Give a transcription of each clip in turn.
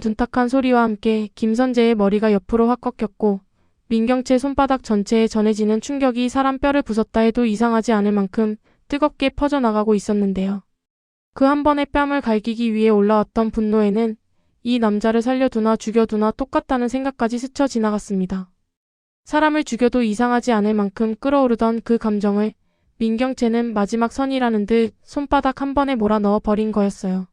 둔탁한 소리와 함께 김선재의 머리가 옆으로 확 꺾였고 민경채 손바닥 전체에 전해지는 충격이 사람 뼈를 부쉈다 해도 이상하지 않을 만큼 뜨겁게 퍼져나가고 있었는데요. 그 한 번의 뺨을 갈기기 위해 올라왔던 분노에는 이 남자를 살려두나 죽여두나 똑같다는 생각까지 스쳐 지나갔습니다. 사람을 죽여도 이상하지 않을 만큼 끓어오르던 그 감정을 민경채는 마지막 선이라는 듯 손바닥 한 번에 몰아넣어 버린 거였어요.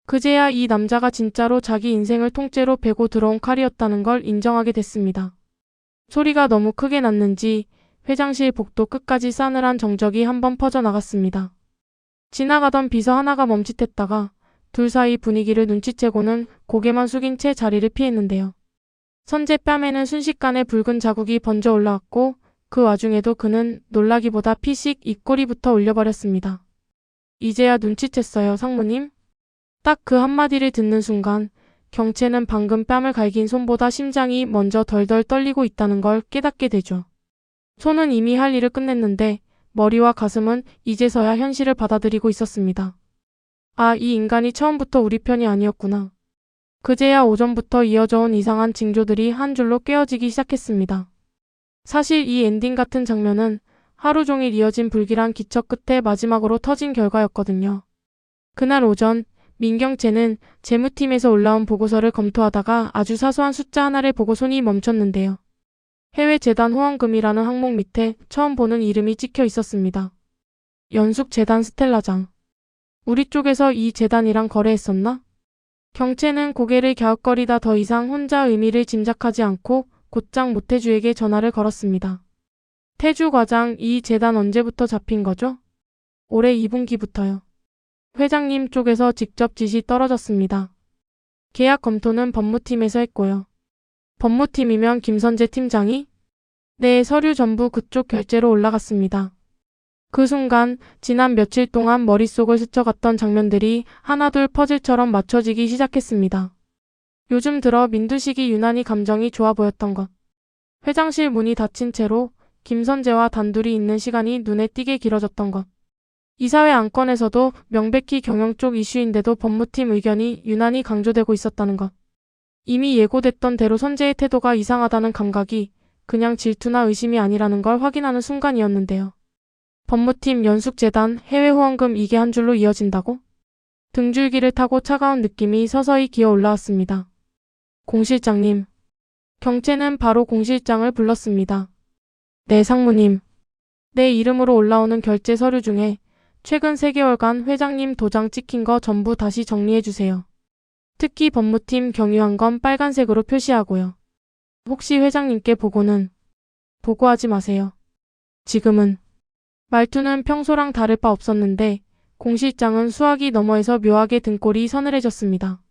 그제야 이 남자가 진짜로 자기 인생을 통째로 베고 들어온 칼이었다는 걸 인정하게 됐습니다. 소리가 너무 크게 났는지 회장실 복도 끝까지 싸늘한 정적이 한번 퍼져나갔습니다. 지나가던 비서 하나가 멈칫했다가 둘 사이 분위기를 눈치채고는 고개만 숙인 채 자리를 피했는데요. 선재 뺨에는 순식간에 붉은 자국이 번져 올라왔고 그 와중에도 그는 놀라기보다 피식 입꼬리부터 올려버렸습니다. 이제야 눈치챘어요, 상무님? 딱 그 한마디를 듣는 순간 경채는 방금 뺨을 갈긴 손보다 심장이 먼저 덜덜 떨리고 있다는 걸 깨닫게 되죠. 손은 이미 할 일을 끝냈는데 머리와 가슴은 이제서야 현실을 받아들이고 있었습니다. 아, 이 인간이 처음부터 우리 편이 아니었구나. 그제야 오전부터 이어져온 이상한 징조들이 한 줄로 깨어지기 시작했습니다. 사실 이 엔딩 같은 장면은 하루 종일 이어진 불길한 기척 끝에 마지막으로 터진 결과였거든요. 그날 오전 민경채는 재무팀에서 올라온 보고서를 검토하다가 아주 사소한 숫자 하나를 보고 손이 멈췄는데요. 해외재단 후원금이라는 항목 밑에 처음 보는 이름이 찍혀 있었습니다. 연숙재단 스텔라장. 우리 쪽에서 이 재단이랑 거래했었나? 경채는 고개를 갸웃거리다 더 이상 혼자 의미를 짐작하지 않고 곧장 모태주에게 전화를 걸었습니다. 태주 과장, 이 재단 언제부터 잡힌 거죠? 올해 2분기부터요. 회장님 쪽에서 직접 지시 떨어졌습니다. 계약 검토는 법무팀에서 했고요. 법무팀이면 김선재 팀장이? 네, 서류 전부 그쪽 결제로 올라갔습니다. 그 순간 지난 며칠 동안 머릿속을 스쳐갔던 장면들이 하나둘 퍼즐처럼 맞춰지기 시작했습니다. 요즘 들어 민두식이 유난히 감정이 좋아 보였던 것. 회장실 문이 닫힌 채로 김선재와 단둘이 있는 시간이 눈에 띄게 길어졌던 것. 이사회 안건에서도 명백히 경영 쪽 이슈인데도 법무팀 의견이 유난히 강조되고 있었다는 것. 이미 예고됐던 대로 선재의 태도가 이상하다는 감각이 그냥 질투나 의심이 아니라는 걸 확인하는 순간이었는데요. 법무팀, 연숙재단, 해외 후원금 이게 한 줄로 이어진다고? 등줄기를 타고 차가운 느낌이 서서히 기어 올라왔습니다. 공 실장님. 경채는 바로 공 실장을 불렀습니다. 네, 상무님. 내 이름으로 올라오는 결제 서류 중에 최근 3개월간 회장님 도장 찍힌 거 전부 다시 정리해주세요. 특히 법무팀 경유한 건 빨간색으로 표시하고요. 혹시 회장님께 보고하지 마세요. 지금은. 말투는 평소랑 다를 바 없었는데 공 실장은 수화기 너머에서 묘하게 등골이 서늘해졌습니다.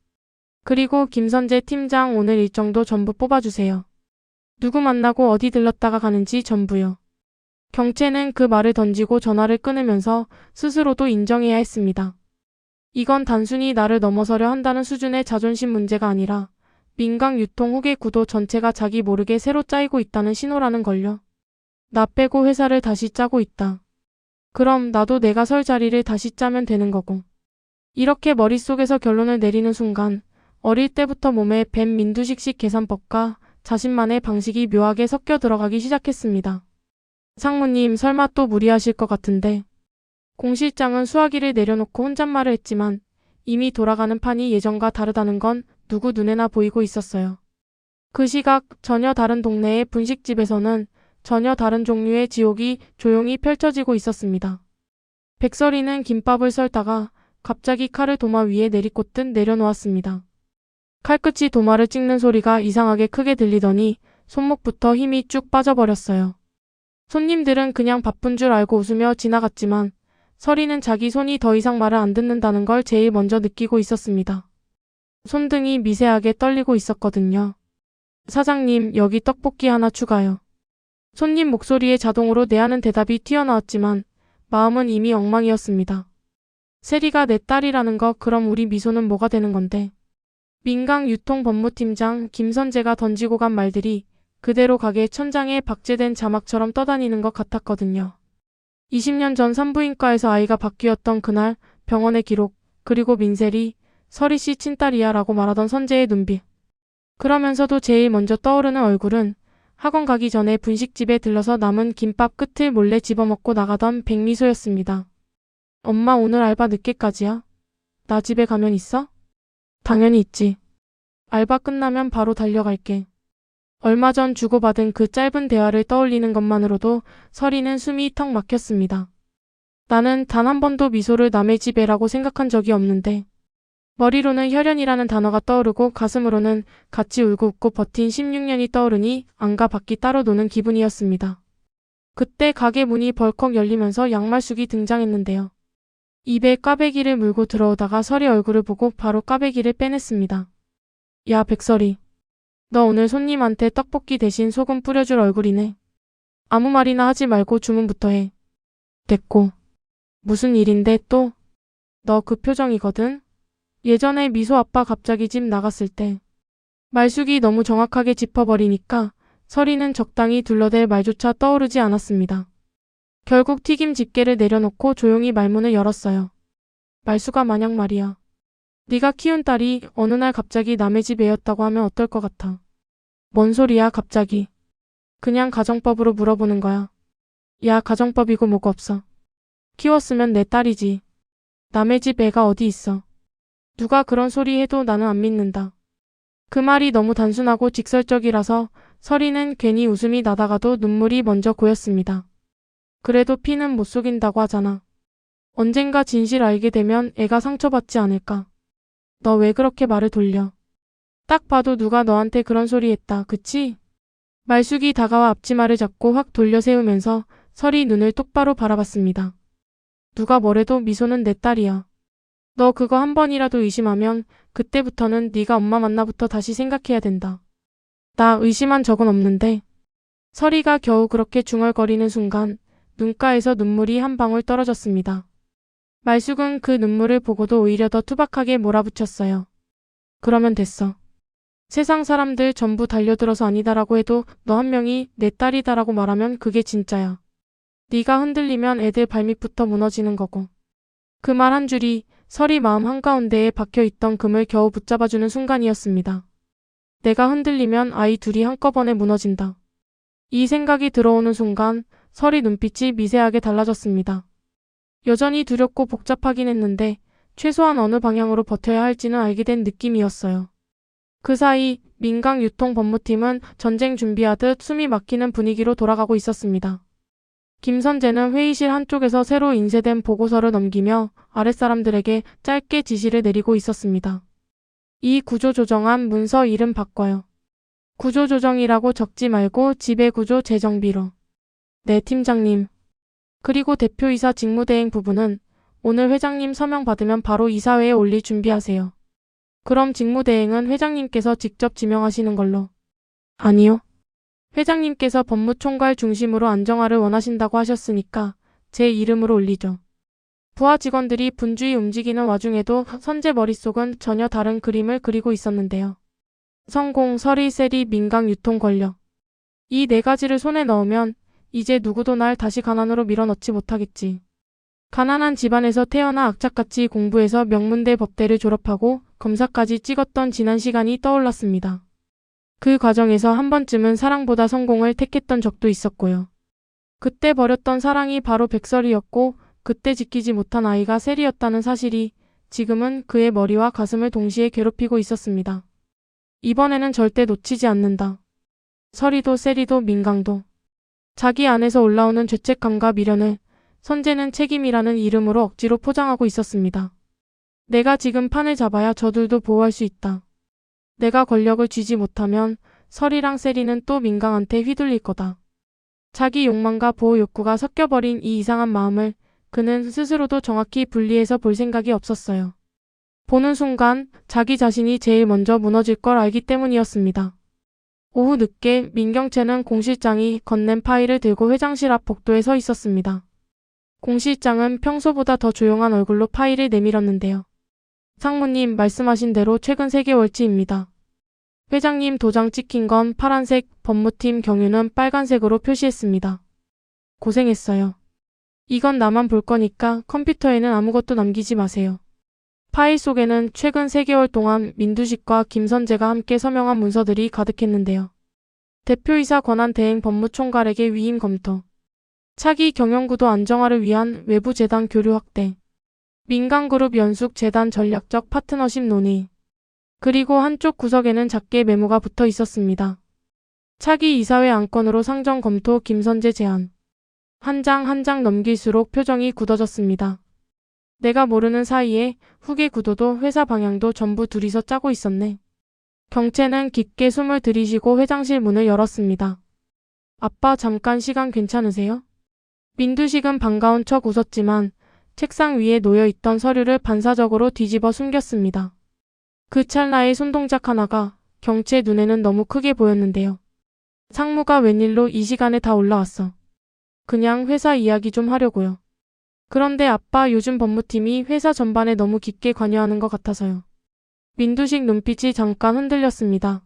그리고 김선재 팀장 오늘 일정도 전부 뽑아주세요. 누구 만나고 어디 들렀다가 가는지 전부요. 경채는 그 말을 던지고 전화를 끊으면서 스스로도 인정해야 했습니다. 이건 단순히 나를 넘어서려 한다는 수준의 자존심 문제가 아니라 민강 유통 후계 구도 전체가 자기 모르게 새로 짜이고 있다는 신호라는 걸요. 나 빼고 회사를 다시 짜고 있다. 그럼 나도 내가 설 자리를 다시 짜면 되는 거고. 이렇게 머릿속에서 결론을 내리는 순간 어릴 때부터 몸에 밴 민두식식 계산법과 자신만의 방식이 묘하게 섞여 들어가기 시작했습니다. 상무님, 설마 또 무리하실 것 같은데. 공 실장은 수화기를 내려놓고 혼잣말을 했지만 이미 돌아가는 판이 예전과 다르다는 건 누구 눈에나 보이고 있었어요. 그 시각 전혀 다른 동네의 분식집에서는 전혀 다른 종류의 지옥이 조용히 펼쳐지고 있었습니다. 백설이는 김밥을 썰다가 갑자기 칼을 도마 위에 내리꽂듯 내려놓았습니다. 칼끝이 도마를 찍는 소리가 이상하게 크게 들리더니 손목부터 힘이 쭉 빠져버렸어요. 손님들은 그냥 바쁜 줄 알고 웃으며 지나갔지만 설이는 자기 손이 더 이상 말을 안 듣는다는 걸 제일 먼저 느끼고 있었습니다. 손등이 미세하게 떨리고 있었거든요. 사장님, 여기 떡볶이 하나 추가요. 손님 목소리에 자동으로 네 하는 대답이 튀어나왔지만 마음은 이미 엉망이었습니다. 세리가 내 딸이라는 거, 그럼 우리 미소는 뭐가 되는 건데. 민강 유통법무팀장 김선재가 던지고 간 말들이 그대로 가게 천장에 박제된 자막처럼 떠다니는 것 같았거든요. 20년 전 산부인과에서 아이가 바뀌었던 그날, 병원의 기록, 그리고 민셀이 설희 씨 친딸이야 라고 말하던 선재의 눈빛. 그러면서도 제일 먼저 떠오르는 얼굴은 학원 가기 전에 분식집에 들러서 남은 김밥 끝을 몰래 집어먹고 나가던 백미소였습니다. 엄마 오늘 알바 늦게까지야? 나 집에 가면 있어? 당연히 있지. 알바 끝나면 바로 달려갈게. 얼마 전 주고받은 그 짧은 대화를 떠올리는 것만으로도 설희는 숨이 턱 막혔습니다. 나는 단 한 번도 미소를 남의 집 애라고 생각한 적이 없는데 머리로는 혈연이라는 단어가 떠오르고 가슴으로는 같이 울고 웃고 버틴 16년이 떠오르니 안과 밖이 따로 노는 기분이었습니다. 그때 가게 문이 벌컥 열리면서 양말숙이 등장했는데요. 입에 꽈배기를 물고 들어오다가 설희 얼굴을 보고 바로 꽈배기를 빼냈습니다. 야 백설이. 너 오늘 손님한테 떡볶이 대신 소금 뿌려줄 얼굴이네. 아무 말이나 하지 말고 주문부터 해. 됐고. 무슨 일인데 또? 너 그 표정이거든? 예전에 미소 아빠 갑자기 집 나갔을 때. 말숙이 너무 정확하게 짚어버리니까 설희는 적당히 둘러댈 말조차 떠오르지 않았습니다. 결국 튀김 집게를 내려놓고 조용히 말문을 열었어요. 말수가 만약 말이야. 네가 키운 딸이 어느 날 갑자기 남의 집 애였다고 하면 어떨 것 같아? 뭔 소리야 갑자기. 그냥 가정법으로 물어보는 거야. 야 가정법이고 뭐고 없어. 키웠으면 내 딸이지. 남의 집 애가 어디 있어. 누가 그런 소리 해도 나는 안 믿는다. 그 말이 너무 단순하고 직설적이라서 설희는 괜히 웃음이 나다가도 눈물이 먼저 고였습니다. 그래도 피는 못 속인다고 하잖아. 언젠가 진실 알게 되면 애가 상처받지 않을까. 너 왜 그렇게 말을 돌려. 딱 봐도 누가 너한테 그런 소리 했다. 그치? 말숙이 다가와 앞치마를 잡고 확 돌려 세우면서 설희 눈을 똑바로 바라봤습니다. 누가 뭐래도 미소는 내 딸이야. 너 그거 한 번이라도 의심하면 그때부터는 네가 엄마 만나부터 다시 생각해야 된다. 나 의심한 적은 없는데. 설희가 겨우 그렇게 중얼거리는 순간 눈가에서 눈물이 한 방울 떨어졌습니다. 말숙은 그 눈물을 보고도 오히려 더 투박하게 몰아붙였어요. 그러면 됐어. 세상 사람들 전부 달려들어서 아니다라고 해도 너 한 명이 내 딸이다라고 말하면 그게 진짜야. 네가 흔들리면 애들 발밑부터 무너지는 거고. 그 말 한 줄이 설희 마음 한가운데에 박혀있던 금을 겨우 붙잡아주는 순간이었습니다. 내가 흔들리면 아이 둘이 한꺼번에 무너진다. 이 생각이 들어오는 순간 설희 눈빛이 미세하게 달라졌습니다. 여전히 두렵고 복잡하긴 했는데 최소한 어느 방향으로 버텨야 할지는 알게 된 느낌이었어요. 그 사이 민강유통법무팀은 전쟁 준비하듯 숨이 막히는 분위기로 돌아가고 있었습니다. 김선재는 회의실 한쪽에서 새로 인쇄된 보고서를 넘기며 아랫사람들에게 짧게 지시를 내리고 있었습니다. 이 구조조정안 문서 이름 바꿔요. 구조조정이라고 적지 말고 지배구조 재정비로. 네 팀장님. 그리고 대표이사 직무대행 부분은 오늘 회장님 서명 받으면 바로 이사회에 올릴 준비하세요. 그럼 직무대행은 회장님께서 직접 지명하시는 걸로. 아니요. 회장님께서 법무총괄 중심으로 안정화를 원하신다고 하셨으니까 제 이름으로 올리죠. 부하 직원들이 분주히 움직이는 와중에도 선재 머릿속은 전혀 다른 그림을 그리고 있었는데요. 성공, 설희, 세리, 민강, 유통, 권력. 이 네 가지를 손에 넣으면 이제 누구도 날 다시 가난으로 밀어넣지 못하겠지. 가난한 집안에서 태어나 악착같이 공부해서 명문대 법대를 졸업하고 검사까지 찍었던 지난 시간이 떠올랐습니다. 그 과정에서 한 번쯤은 사랑보다 성공을 택했던 적도 있었고요. 그때 버렸던 사랑이 바로 백설이었고 그때 지키지 못한 아이가 세리였다는 사실이 지금은 그의 머리와 가슴을 동시에 괴롭히고 있었습니다. 이번에는 절대 놓치지 않는다. 설이도 세리도 민강도. 자기 안에서 올라오는 죄책감과 미련을 선재는 책임이라는 이름으로 억지로 포장하고 있었습니다. 내가 지금 판을 잡아야 저들도 보호할 수 있다. 내가 권력을 쥐지 못하면 설이랑 세리는 또 민강한테 휘둘릴 거다. 자기 욕망과 보호 욕구가 섞여버린 이 이상한 마음을 그는 스스로도 정확히 분리해서 볼 생각이 없었어요. 보는 순간 자기 자신이 제일 먼저 무너질 걸 알기 때문이었습니다. 오후 늦게 민경채는 공 실장이 건넨 파일을 들고 회장실 앞 복도에 서 있었습니다. 공 실장은 평소보다 더 조용한 얼굴로 파일을 내밀었는데요. 상무님 말씀하신 대로 최근 3개월치입니다. 회장님 도장 찍힌 건 파란색, 법무팀 경유는 빨간색으로 표시했습니다. 고생했어요. 이건 나만 볼 거니까 컴퓨터에는 아무것도 남기지 마세요. 파일 속에는 최근 3개월 동안 민두식과 김선재가 함께 서명한 문서들이 가득했는데요. 대표이사 권한 대행 법무총괄에게 위임 검토, 차기 경영구도 안정화를 위한 외부 재단 교류 확대, 민간그룹 연숙 재단 전략적 파트너십 논의, 그리고 한쪽 구석에는 작게 메모가 붙어 있었습니다. 차기 이사회 안건으로 상정 검토 김선재 제안. 한 장 한 장 넘길수록 표정이 굳어졌습니다. 내가 모르는 사이에 후계 구도도 회사 방향도 전부 둘이서 짜고 있었네. 경채는 깊게 숨을 들이쉬고 회장실 문을 열었습니다. 아빠 잠깐 시간 괜찮으세요? 민두식은 반가운 척 웃었지만 책상 위에 놓여있던 서류를 반사적으로 뒤집어 숨겼습니다. 그 찰나의 손동작 하나가 경채 눈에는 너무 크게 보였는데요. 상무가 웬일로 이 시간에 다 올라왔어. 그냥 회사 이야기 좀 하려고요. 그런데 아빠 요즘 법무팀이 회사 전반에 너무 깊게 관여하는 것 같아서요. 민두식 눈빛이 잠깐 흔들렸습니다.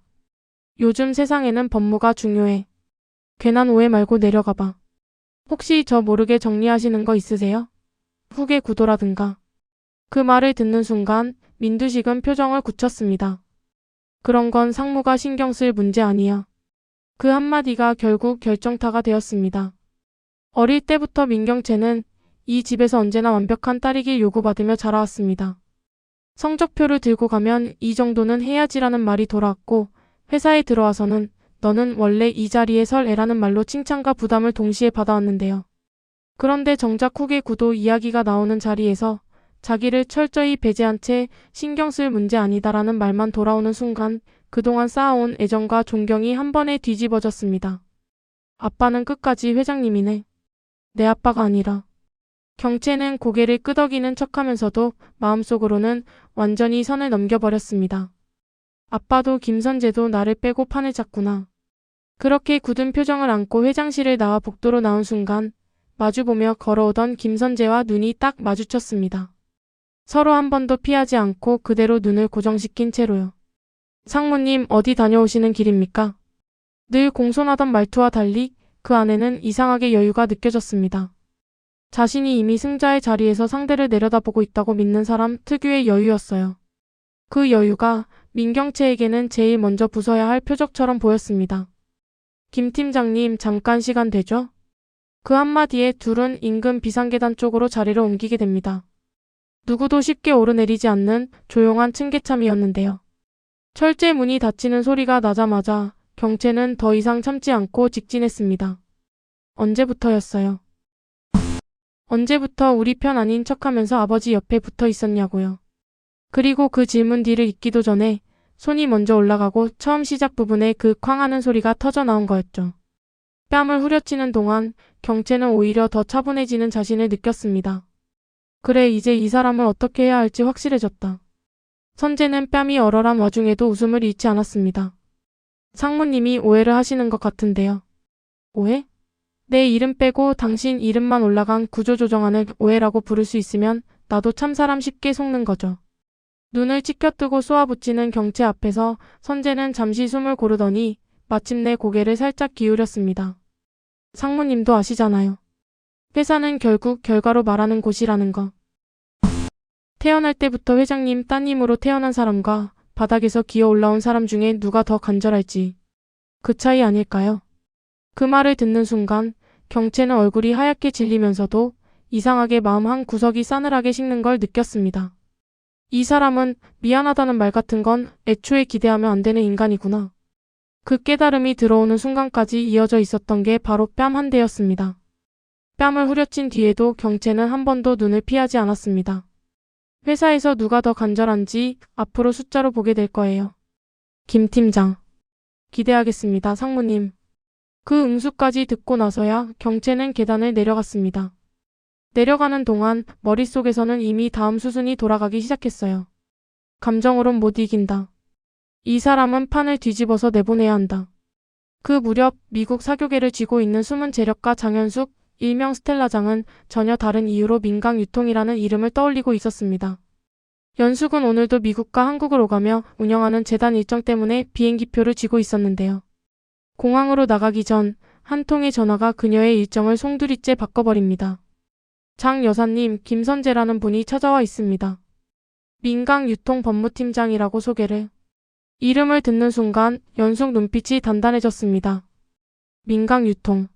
요즘 세상에는 법무가 중요해. 괜한 오해 말고 내려가봐. 혹시 저 모르게 정리하시는 거 있으세요? 후계 구도라든가. 그 말을 듣는 순간 민두식은 표정을 굳혔습니다. 그런 건 상무가 신경 쓸 문제 아니야. 그 한마디가 결국 결정타가 되었습니다. 어릴 때부터 민경채는 이 집에서 언제나 완벽한 딸이길 요구받으며 자라왔습니다. 성적표를 들고 가면 이 정도는 해야지라는 말이 돌아왔고 회사에 들어와서는 너는 원래 이 자리에 설 애라는 말로 칭찬과 부담을 동시에 받아왔는데요. 그런데 정작 후계 구도 이야기가 나오는 자리에서 자기를 철저히 배제한 채 신경 쓸 문제 아니다라는 말만 돌아오는 순간 그동안 쌓아온 애정과 존경이 한 번에 뒤집어졌습니다. 아빠는 끝까지 회장님이네. 내 아빠가 아니라. 경채는 고개를 끄덕이는 척하면서도 마음속으로는 완전히 선을 넘겨버렸습니다. 아빠도 김선재도 나를 빼고 판을 짰구나. 그렇게 굳은 표정을 안고 회장실을 나와 복도로 나온 순간 마주보며 걸어오던 김선재와 눈이 딱 마주쳤습니다. 서로 한 번도 피하지 않고 그대로 눈을 고정시킨 채로요. 상무님 어디 다녀오시는 길입니까? 늘 공손하던 말투와 달리 그 안에는 이상하게 여유가 느껴졌습니다. 자신이 이미 승자의 자리에서 상대를 내려다보고 있다고 믿는 사람 특유의 여유였어요. 그 여유가 민경채에게는 제일 먼저 부숴야 할 표적처럼 보였습니다. 김 팀장님 잠깐 시간 되죠? 그 한마디에 둘은 인근 비상계단 쪽으로 자리를 옮기게 됩니다. 누구도 쉽게 오르내리지 않는 조용한 층계참이었는데요. 철제 문이 닫히는 소리가 나자마자 경채는 더 이상 참지 않고 직진했습니다. 언제부터였어요? 언제부터 우리 편 아닌 척하면서 아버지 옆에 붙어 있었냐고요. 그리고 그 질문 뒤를 잇기도 전에 손이 먼저 올라가고 처음 시작 부분에 그 쾅 하는 소리가 터져 나온 거였죠. 뺨을 후려치는 동안 경채는 오히려 더 차분해지는 자신을 느꼈습니다. 그래 이제 이 사람을 어떻게 해야 할지 확실해졌다. 선재는 뺨이 얼얼한 와중에도 웃음을 잃지 않았습니다. 상무님이 오해를 하시는 것 같은데요. 오해? 내 이름 빼고 당신 이름만 올라간 구조조정안을 오해라고 부를 수 있으면 나도 참 사람 쉽게 속는 거죠. 눈을 찌켜뜨고 쏘아붙이는 경채 앞에서 선재는 잠시 숨을 고르더니 마침내 고개를 살짝 기울였습니다. 상무님도 아시잖아요. 회사는 결국 결과로 말하는 곳이라는 거. 태어날 때부터 회장님 따님으로 태어난 사람과 바닥에서 기어 올라온 사람 중에 누가 더 간절할지. 그 차이 아닐까요? 그 말을 듣는 순간 경채는 얼굴이 하얗게 질리면서도 이상하게 마음 한 구석이 싸늘하게 식는 걸 느꼈습니다. 이 사람은 미안하다는 말 같은 건 애초에 기대하면 안 되는 인간이구나. 그 깨달음이 들어오는 순간까지 이어져 있었던 게 바로 뺨 한 대였습니다. 뺨을 후려친 뒤에도 경채는 한 번도 눈을 피하지 않았습니다. 회사에서 누가 더 간절한지 앞으로 숫자로 보게 될 거예요. 김 팀장. 기대하겠습니다, 상무님. 그 응수까지 듣고 나서야 경채는 계단을 내려갔습니다. 내려가는 동안 머릿속에서는 이미 다음 수순이 돌아가기 시작했어요. 감정으론 못 이긴다. 이 사람은 판을 뒤집어서 내보내야 한다. 그 무렵 미국 사교계를 쥐고 있는 숨은 재력가 장현숙, 일명 스텔라장은 전혀 다른 이유로 민강유통이라는 이름을 떠올리고 있었습니다. 연숙은 오늘도 미국과 한국을 오가며 운영하는 재단 일정 때문에 비행기표를 쥐고 있었는데요. 공항으로 나가기 전 한 통의 전화가 그녀의 일정을 송두리째 바꿔버립니다. 장 여사님, 김선재라는 분이 찾아와 있습니다. 민강유통법무팀장이라고 소개를. 이름을 듣는 순간 연숙 눈빛이 단단해졌습니다. 민강유통.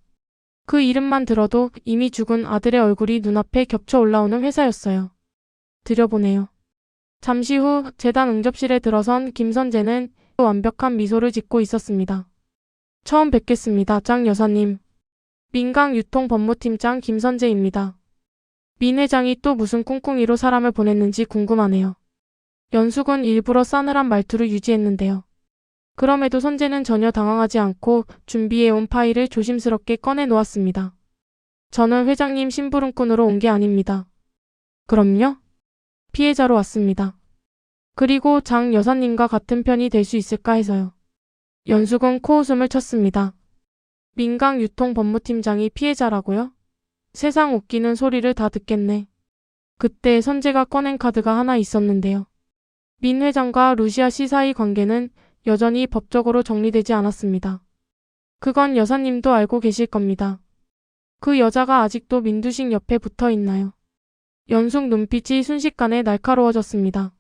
그 이름만 들어도 이미 죽은 아들의 얼굴이 눈앞에 겹쳐 올라오는 회사였어요. 들여보네요. 잠시 후 재단 응접실에 들어선 김선재는 완벽한 미소를 짓고 있었습니다. 처음 뵙겠습니다, 장 여사님. 민강유통법무팀장 김선재입니다. 민 회장이 또 무슨 꿍꿍이로 사람을 보냈는지 궁금하네요. 연숙은 일부러 싸늘한 말투를 유지했는데요. 그럼에도 선재는 전혀 당황하지 않고 준비해온 파일을 조심스럽게 꺼내 놓았습니다. 저는 회장님 심부름꾼으로 온 게 아닙니다. 그럼요? 피해자로 왔습니다. 그리고 장 여사님과 같은 편이 될 수 있을까 해서요. 연숙은 코웃음을 쳤습니다. 민강유통법무팀장이 피해자라고요? 세상 웃기는 소리를 다 듣겠네. 그때 선재가 꺼낸 카드가 하나 있었는데요. 민 회장과 루시아 씨 사이 관계는 여전히 법적으로 정리되지 않았습니다. 그건 여사님도 알고 계실 겁니다. 그 여자가 아직도 민두식 옆에 붙어 있나요? 연숙 눈빛이 순식간에 날카로워졌습니다.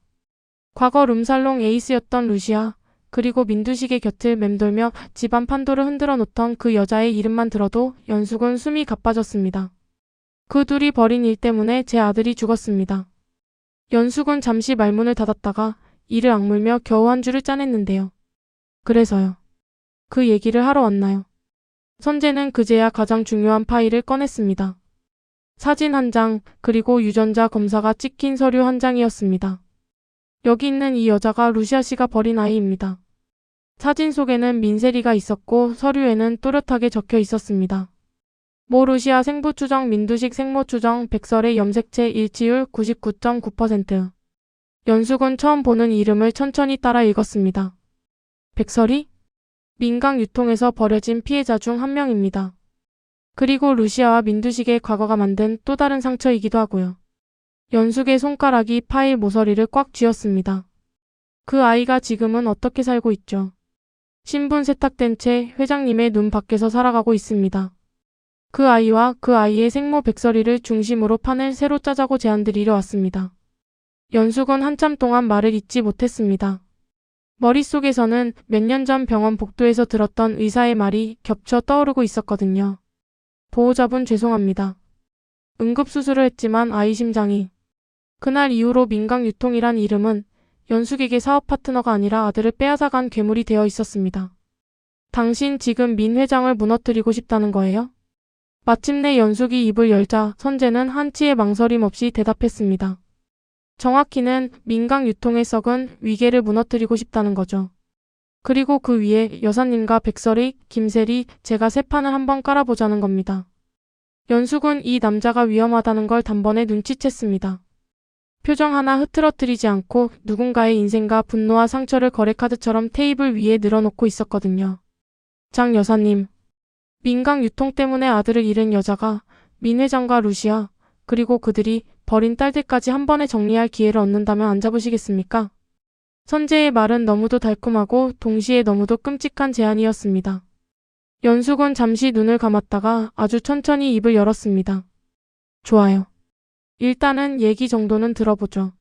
과거 룸살롱 에이스였던 루시아, 그리고 민두식의 곁을 맴돌며 집안 판도를 흔들어 놓던 그 여자의 이름만 들어도 연숙은 숨이 가빠졌습니다. 그 둘이 벌인 일 때문에 제 아들이 죽었습니다. 연숙은 잠시 말문을 닫았다가 이를 악물며 겨우 한 줄을 짜냈는데요. 그래서요. 그 얘기를 하러 왔나요? 선재는 그제야 가장 중요한 파일을 꺼냈습니다. 사진 한 장, 그리고 유전자 검사가 찍힌 서류 한 장이었습니다. 여기 있는 이 여자가 루시아 씨가 버린 아이입니다. 사진 속에는 민세리가 있었고 서류에는 또렷하게 적혀 있었습니다. 모 루시아 생부 추정 민두식 생모 추정 백설의 염색체 일치율 99.9%. 연숙은 처음 보는 이름을 천천히 따라 읽었습니다. 백설이? 민강유통에서 버려진 피해자 중 한 명입니다. 그리고 루시아와 민두식의 과거가 만든 또 다른 상처이기도 하고요. 연숙의 손가락이 파일 모서리를 꽉 쥐었습니다. 그 아이가 지금은 어떻게 살고 있죠? 신분 세탁된 채 회장님의 눈 밖에서 살아가고 있습니다. 그 아이와 그 아이의 생모 백설이를 중심으로 판을 새로 짜자고 제안드리려 왔습니다. 연숙은 한참 동안 말을 잇지 못했습니다. 머릿속에서는 몇 년 전 병원 복도에서 들었던 의사의 말이 겹쳐 떠오르고 있었거든요. 보호자분 죄송합니다. 응급수술을 했지만 아이 심장이. 그날 이후로 민강유통이란 이름은 연숙에게 사업 파트너가 아니라 아들을 빼앗아간 괴물이 되어 있었습니다. 당신 지금 민 회장을 무너뜨리고 싶다는 거예요? 마침내 연숙이 입을 열자 선재는 한치의 망설임 없이 대답했습니다. 정확히는 민강유통의 썩은 위계를 무너뜨리고 싶다는 거죠. 그리고 그 위에 여사님과 백설이, 김세리, 제가 세 판을 한번 깔아보자는 겁니다. 연숙은 이 남자가 위험하다는 걸 단번에 눈치챘습니다. 표정 하나 흐트러뜨리지 않고 누군가의 인생과 분노와 상처를 거래카드처럼 테이블 위에 늘어놓고 있었거든요. 장 여사님, 민강유통 때문에 아들을 잃은 여자가 민 회장과 루시아, 그리고 그들이 버린 딸들까지 한 번에 정리할 기회를 얻는다면 안 잡으시겠습니까? 선재의 말은 너무도 달콤하고 동시에 너무도 끔찍한 제안이었습니다. 연숙은 잠시 눈을 감았다가 아주 천천히 입을 열었습니다. 좋아요. 일단은 얘기 정도는 들어보죠.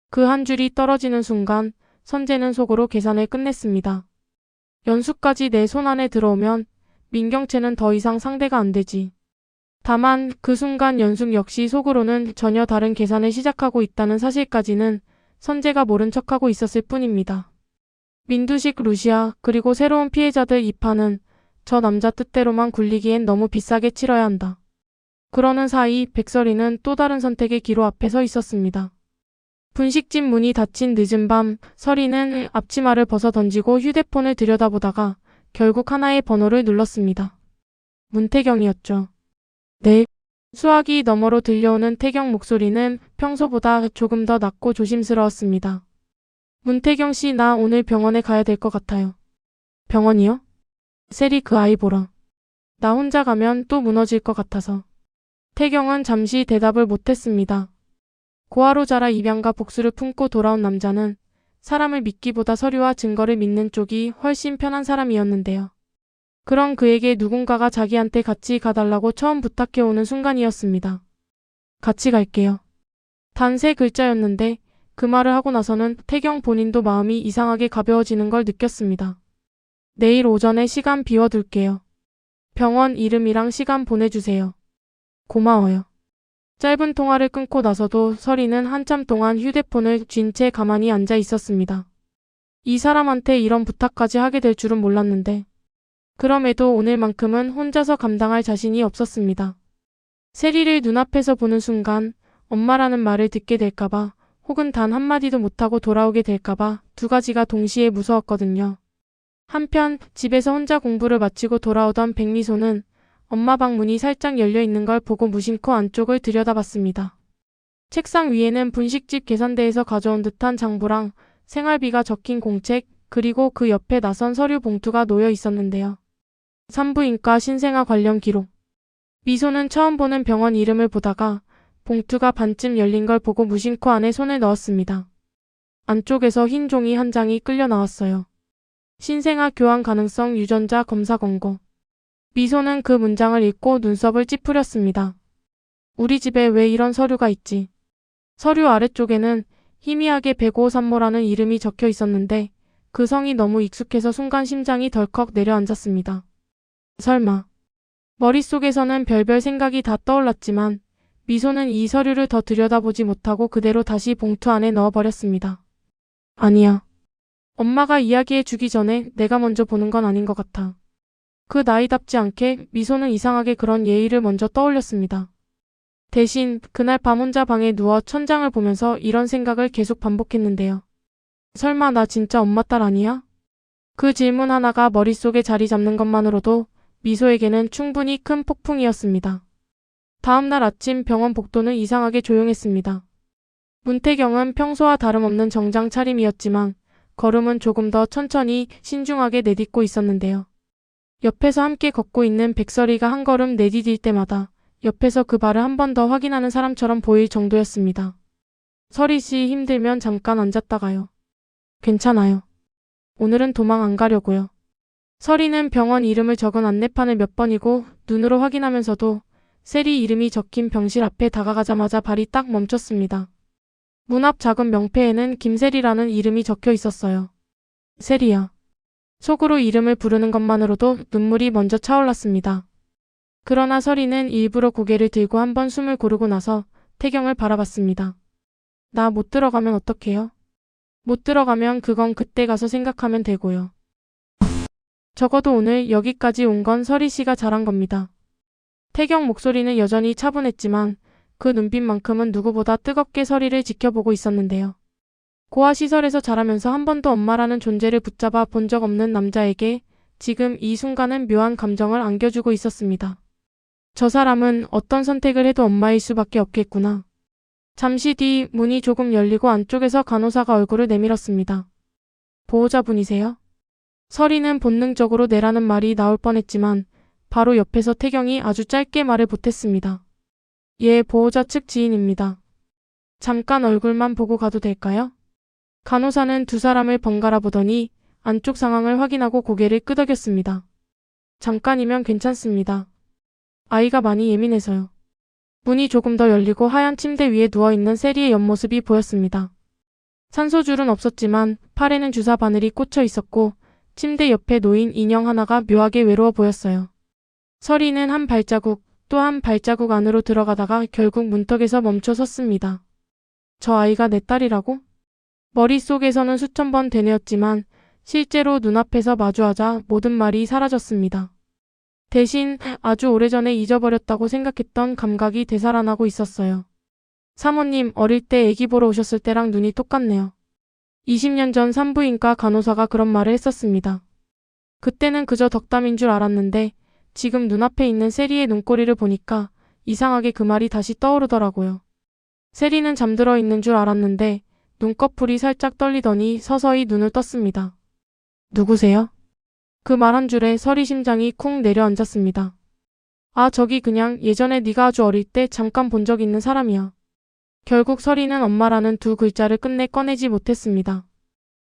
그 한 줄이 떨어지는 순간 선재는 속으로 계산을 끝냈습니다. 연숙까지 내 손 안에 들어오면 민경채는 더 이상 상대가 안 되지. 다만 그 순간 연숙 역시 속으로는 전혀 다른 계산을 시작하고 있다는 사실까지는 선재가 모른 척하고 있었을 뿐입니다. 민두식 루시아 그리고 새로운 피해자들 입하는 저 남자 뜻대로만 굴리기엔 너무 비싸게 치러야 한다. 그러는 사이 백설이는 또 다른 선택의 기로 앞에 서 있었습니다. 분식집 문이 닫힌 늦은 밤 설이는 앞치마를 벗어 던지고 휴대폰을 들여다보다가 결국 하나의 번호를 눌렀습니다. 문태경이었죠. 네. 수화기 너머로 들려오는 태경 목소리는 평소보다 조금 더 낮고 조심스러웠습니다. 문태경 씨, 나 오늘 병원에 가야 될 것 같아요. 병원이요? 세리 그 아이 보러. 나 혼자 가면 또 무너질 것 같아서. 태경은 잠시 대답을 못했습니다. 고아로 자라 입양과 복수를 품고 돌아온 남자는 사람을 믿기보다 서류와 증거를 믿는 쪽이 훨씬 편한 사람이었는데요. 그런 그에게 누군가가 자기한테 같이 가달라고 처음 부탁해오는 순간이었습니다. 같이 갈게요. 단 3글자였는데 그 말을 하고 나서는 태경 본인도 마음이 이상하게 가벼워지는 걸 느꼈습니다. 내일 오전에 시간 비워둘게요. 병원 이름이랑 시간 보내주세요. 고마워요. 짧은 통화를 끊고 나서도 설이는 한참 동안 휴대폰을 쥔 채 가만히 앉아 있었습니다. 이 사람한테 이런 부탁까지 하게 될 줄은 몰랐는데 그럼에도 오늘만큼은 혼자서 감당할 자신이 없었습니다. 세리를 눈앞에서 보는 순간 엄마라는 말을 듣게 될까봐 혹은 단 한마디도 못하고 돌아오게 될까봐 두 가지가 동시에 무서웠거든요. 한편 집에서 혼자 공부를 마치고 돌아오던 백미소는 엄마 방 문이 살짝 열려 있는 걸 보고 무심코 안쪽을 들여다봤습니다. 책상 위에는 분식집 계산대에서 가져온 듯한 장부랑 생활비가 적힌 공책, 그리고 그 옆에 낯선 서류 봉투가 놓여 있었는데요. 산부인과 신생아 관련 기록. 미소는 처음 보는 병원 이름을 보다가 봉투가 반쯤 열린 걸 보고 무심코 안에 손을 넣었습니다. 안쪽에서 흰 종이 한 장이 끌려 나왔어요. 신생아 교환 가능성 유전자 검사 권고. 미소는 그 문장을 읽고 눈썹을 찌푸렸습니다. 우리 집에 왜 이런 서류가 있지? 서류 아래쪽에는 희미하게 백오산모라는 이름이 적혀 있었는데 그 성이 너무 익숙해서 순간 심장이 덜컥 내려앉았습니다. 설마. 머릿속에서는 별별 생각이 다 떠올랐지만 미소는 이 서류를 더 들여다보지 못하고 그대로 다시 봉투 안에 넣어버렸습니다. 아니야. 엄마가 이야기해 주기 전에 내가 먼저 보는 건 아닌 것 같아. 그 나이답지 않게 미소는 이상하게 그런 예의를 먼저 떠올렸습니다. 대신 그날 밤 혼자 방에 누워 천장을 보면서 이런 생각을 계속 반복했는데요. 설마 나 진짜 엄마 딸 아니야? 그 질문 하나가 머릿속에 자리 잡는 것만으로도 미소에게는 충분히 큰 폭풍이었습니다. 다음 날 아침 병원 복도는 이상하게 조용했습니다. 문태경은 평소와 다름없는 정장 차림이었지만 걸음은 조금 더 천천히 신중하게 내딛고 있었는데요. 옆에서 함께 걷고 있는 백설이가 한 걸음 내디딜 때마다 옆에서 그 발을 한 번 더 확인하는 사람처럼 보일 정도였습니다. 설이 씨 힘들면 잠깐 앉았다가요. 괜찮아요. 오늘은 도망 안 가려고요. 설이는 병원 이름을 적은 안내판을 몇 번이고 눈으로 확인하면서도 세리 이름이 적힌 병실 앞에 다가가자마자 발이 딱 멈췄습니다. 문 앞 작은 명패에는 김세리라는 이름이 적혀 있었어요. 세리야. 속으로 이름을 부르는 것만으로도 눈물이 먼저 차올랐습니다. 그러나 설이는 일부러 고개를 들고 한번 숨을 고르고 나서 태경을 바라봤습니다. 나 못 들어가면 어떡해요? 못 들어가면 그건 그때 가서 생각하면 되고요. 적어도 오늘 여기까지 온 건 설이 씨가 잘한 겁니다. 태경 목소리는 여전히 차분했지만 그 눈빛만큼은 누구보다 뜨겁게 설이를 지켜보고 있었는데요. 고아시설에서 자라면서 한 번도 엄마라는 존재를 붙잡아 본 적 없는 남자에게 지금 이 순간은 묘한 감정을 안겨주고 있었습니다. 저 사람은 어떤 선택을 해도 엄마일 수밖에 없겠구나. 잠시 뒤 문이 조금 열리고 안쪽에서 간호사가 얼굴을 내밀었습니다. 보호자분이세요? 설이는 본능적으로 내라는 말이 나올 뻔했지만 바로 옆에서 태경이 아주 짧게 말을 보탰습니다. 예, 보호자 측 지인입니다. 잠깐 얼굴만 보고 가도 될까요? 간호사는 두 사람을 번갈아 보더니 안쪽 상황을 확인하고 고개를 끄덕였습니다. 잠깐이면 괜찮습니다. 아이가 많이 예민해서요. 문이 조금 더 열리고 하얀 침대 위에 누워있는 세리의 옆모습이 보였습니다. 산소줄은 없었지만 팔에는 주사 바늘이 꽂혀 있었고 침대 옆에 놓인 인형 하나가 묘하게 외로워 보였어요. 설이는 한 발자국 또 한 발자국 안으로 들어가다가 결국 문턱에서 멈춰 섰습니다. 저 아이가 내 딸이라고? 머릿속에서는 수천 번 되뇌었지만 실제로 눈앞에서 마주하자 모든 말이 사라졌습니다. 대신 아주 오래전에 잊어버렸다고 생각했던 감각이 되살아나고 있었어요. 사모님, 어릴 때 아기 보러 오셨을 때랑 눈이 똑같네요. 20년 전 산부인과 간호사가 그런 말을 했었습니다. 그때는 그저 덕담인 줄 알았는데 지금 눈앞에 있는 세리의 눈꼬리를 보니까 이상하게 그 말이 다시 떠오르더라고요. 세리는 잠들어 있는 줄 알았는데 눈꺼풀이 살짝 떨리더니 서서히 눈을 떴습니다. 누구세요? 그 말 한 줄에 설이 심장이 쿵 내려앉았습니다. 아, 저기 그냥 예전에 네가 아주 어릴 때 잠깐 본 적 있는 사람이야. 결국 설이는 엄마라는 두 글자를 끝내 꺼내지 못했습니다.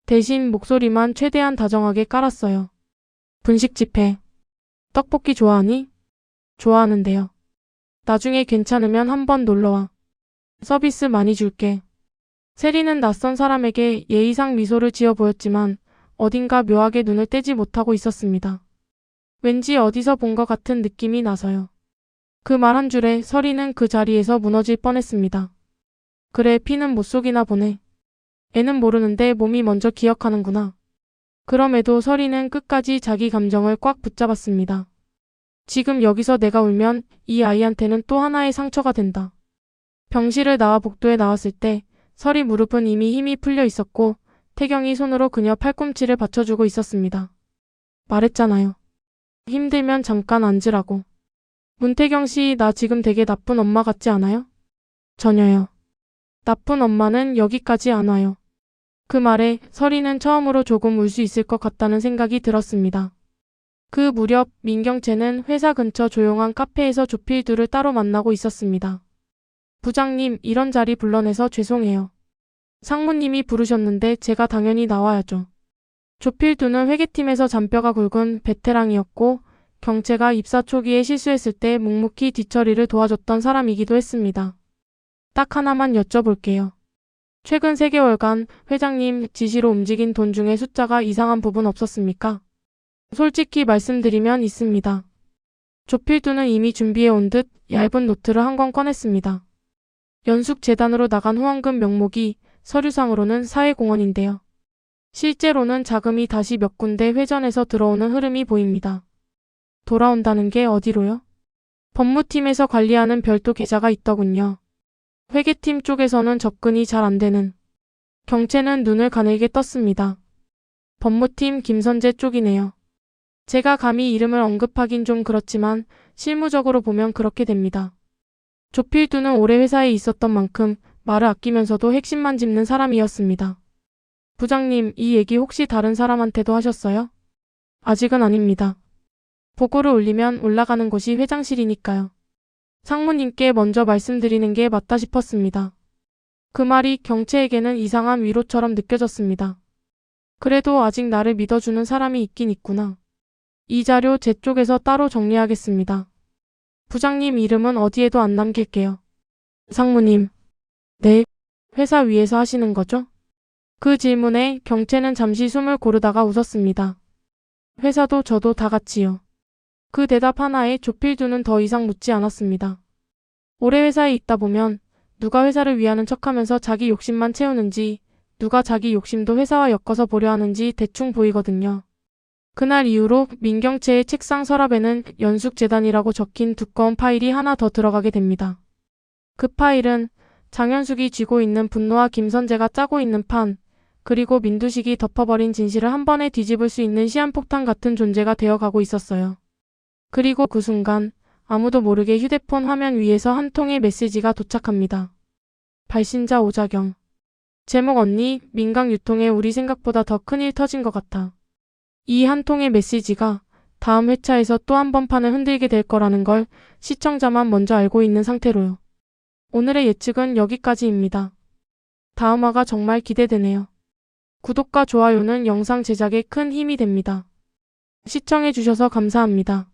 대신 목소리만 최대한 다정하게 깔았어요. 분식집 해. 떡볶이 좋아하니? 좋아하는데요. 나중에 괜찮으면 한번 놀러와. 서비스 많이 줄게. 세리는 낯선 사람에게 예의상 미소를 지어 보였지만 어딘가 묘하게 눈을 떼지 못하고 있었습니다. 왠지 어디서 본 것 같은 느낌이 나서요. 그 말 한 줄에 서리는 그 자리에서 무너질 뻔했습니다. 그래, 피는 못 속이나 보네. 애는 모르는데 몸이 먼저 기억하는구나. 그럼에도 서리는 끝까지 자기 감정을 꽉 붙잡았습니다. 지금 여기서 내가 울면 이 아이한테는 또 하나의 상처가 된다. 병실을 나와 복도에 나왔을 때 서리 무릎은 이미 힘이 풀려 있었고 태경이 손으로 그녀 팔꿈치를 받쳐주고 있었습니다. 말했잖아요. 힘들면 잠깐 앉으라고. 문태경 씨, 나 지금 되게 나쁜 엄마 같지 않아요? 전혀요. 나쁜 엄마는 여기까지 안 와요. 그 말에 서리는 처음으로 조금 울 수 있을 것 같다는 생각이 들었습니다. 그 무렵 민경채는 회사 근처 조용한 카페에서 조필두를 따로 만나고 있었습니다. 부장님, 이런 자리 불러내서 죄송해요. 상무님이 부르셨는데 제가 당연히 나와야죠. 조필두는 회계팀에서 잔뼈가 굵은 베테랑이었고 경채가 입사 초기에 실수했을 때 묵묵히 뒷처리를 도와줬던 사람이기도 했습니다. 딱 하나만 여쭤볼게요. 최근 3개월간 회장님 지시로 움직인 돈 중에 숫자가 이상한 부분 없었습니까? 솔직히 말씀드리면 있습니다. 조필두는 이미 준비해 온 듯 얇은 노트를 한 권 꺼냈습니다. 연숙재단으로 나간 후원금 명목이 서류상으로는 사회공헌인데요. 실제로는 자금이 다시 몇 군데 회전해서 들어오는 흐름이 보입니다. 돌아온다는 게 어디로요? 법무팀에서 관리하는 별도 계좌가 있더군요. 회계팀 쪽에서는 접근이 잘 안 되는. 경채는 눈을 가늘게 떴습니다. 법무팀 김선재 쪽이네요. 제가 감히 이름을 언급하긴 좀 그렇지만 실무적으로 보면 그렇게 됩니다. 조필두는 오래 회사에 있었던 만큼 말을 아끼면서도 핵심만 짚는 사람이었습니다. 부장님, 이 얘기 혹시 다른 사람한테도 하셨어요? 아직은 아닙니다. 보고를 올리면 올라가는 곳이 회장실이니까요. 상무님께 먼저 말씀드리는 게 맞다 싶었습니다. 그 말이 경채에게는 이상한 위로처럼 느껴졌습니다. 그래도 아직 나를 믿어주는 사람이 있긴 있구나. 이 자료 제 쪽에서 따로 정리하겠습니다. 부장님 이름은 어디에도 안 남길게요. 상무님. 네, 회사 위에서 하시는 거죠? 그 질문에 경채는 잠시 숨을 고르다가 웃었습니다. 회사도 저도 다 같이요. 그 대답 하나에 조필두는 더 이상 묻지 않았습니다. 오래 회사에 있다 보면 누가 회사를 위하는 척하면서 자기 욕심만 채우는지, 누가 자기 욕심도 회사와 엮어서 보려 하는지 대충 보이거든요. 그날 이후로 민경채의 책상 서랍에는 연숙재단이라고 적힌 두꺼운 파일이 하나 더 들어가게 됩니다. 그 파일은 장현숙이 쥐고 있는 분노와 김선재가 짜고 있는 판, 그리고 민두식이 덮어버린 진실을 한 번에 뒤집을 수 있는 시한폭탄 같은 존재가 되어가고 있었어요. 그리고 그 순간 아무도 모르게 휴대폰 화면 위에서 한 통의 메시지가 도착합니다. 발신자 오자경. 제목 언니, 민강 유통에 우리 생각보다 더 큰일 터진 것 같아. 이 한 통의 메시지가 다음 회차에서 또 한 번 판을 흔들게 될 거라는 걸 시청자만 먼저 알고 있는 상태로요. 오늘의 예측은 여기까지입니다. 다음 화가 정말 기대되네요. 구독과 좋아요는 영상 제작에 큰 힘이 됩니다. 시청해주셔서 감사합니다.